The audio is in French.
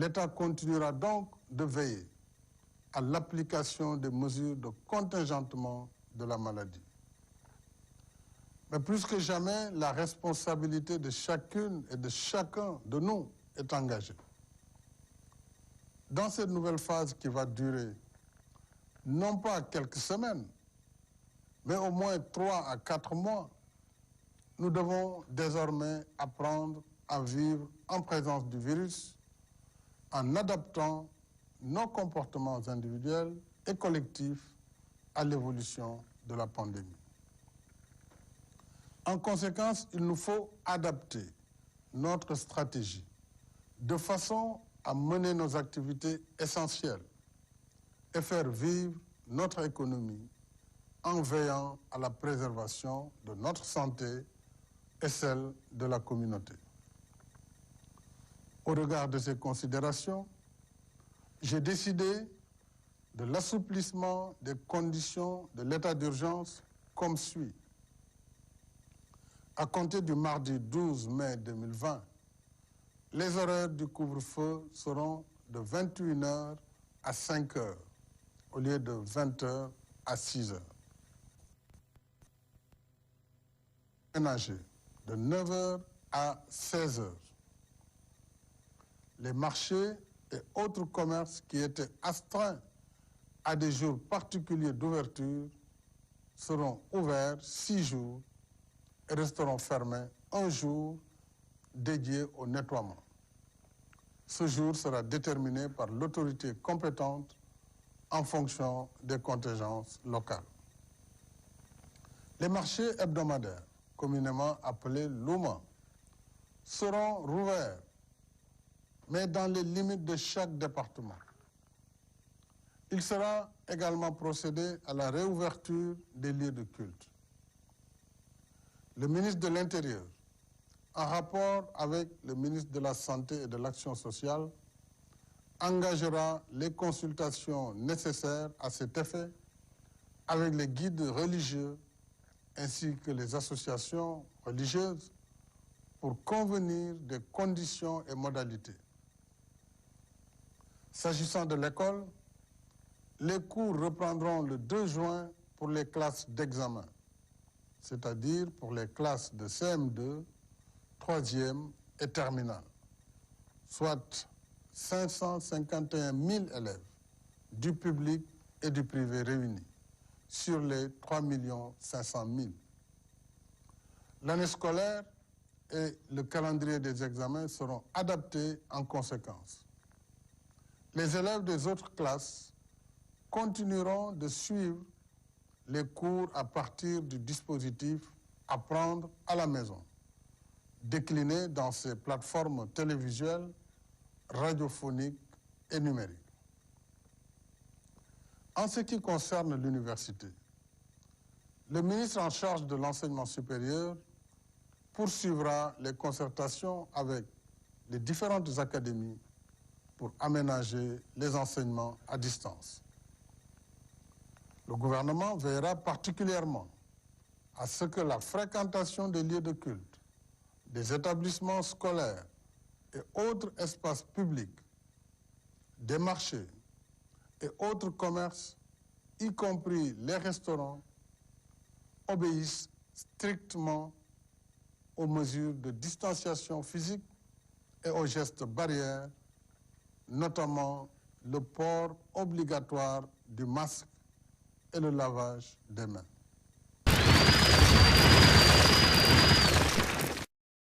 L'État continuera donc de veiller à l'application des mesures de contingentement de la maladie. Mais plus que jamais, la responsabilité de chacune et de chacun de nous est engagée. Dans cette nouvelle phase qui va durer non pas quelques semaines, mais au moins 3 à 4 mois, nous devons désormais apprendre à vivre en présence du virus en adaptant nos comportements individuels et collectifs à l'évolution de la pandémie. En conséquence, il nous faut adapter notre stratégie de façon à mener nos activités essentielles et faire vivre notre économie en veillant à la préservation de notre santé et celle de la communauté. Au regard de ces considérations, j'ai décidé de l'assouplissement des conditions de l'état d'urgence comme suit. À compter du mardi 12 mai 2020, les horaires du couvre-feu seront de 21h à 5h au lieu de 20h à 6h. Ménager de 9h à 16h. Les marchés et autres commerces qui étaient astreints à des jours particuliers d'ouverture seront ouverts 6 jours et resteront fermés un jour dédié au nettoiement. Ce jour sera déterminé par l'autorité compétente en fonction des contingences locales. Les marchés hebdomadaires, communément appelés Luma, seront rouverts, mais dans les limites de chaque département. Il sera également procédé à la réouverture des lieux de culte. Le ministre de l'Intérieur, en rapport avec le ministre de la Santé et de l'Action sociale, engagera les consultations nécessaires à cet effet avec les guides religieux ainsi que les associations religieuses pour convenir des conditions et modalités. S'agissant de l'école, les cours reprendront le 2 juin pour les classes d'examen, c'est-à-dire pour les classes de CM2, 3e et terminale, soit 551 000 élèves du public et du privé réunis sur les 3 500 000. L'année scolaire et le calendrier des examens seront adaptés en conséquence. Les élèves des autres classes continueront de suivre les cours à partir du dispositif Apprendre à la maison, décliné dans ces plateformes télévisuelles, radiophoniques et numériques. En ce qui concerne l'université, le ministre en charge de l'enseignement supérieur poursuivra les concertations avec les différentes académies pour aménager les enseignements à distance. Le gouvernement veillera particulièrement à ce que la fréquentation des lieux de culte, des établissements scolaires et autres espaces publics, des marchés et autres commerces, y compris les restaurants, obéissent strictement aux mesures de distanciation physique et aux gestes barrières, notamment le port obligatoire du masque et le lavage des mains.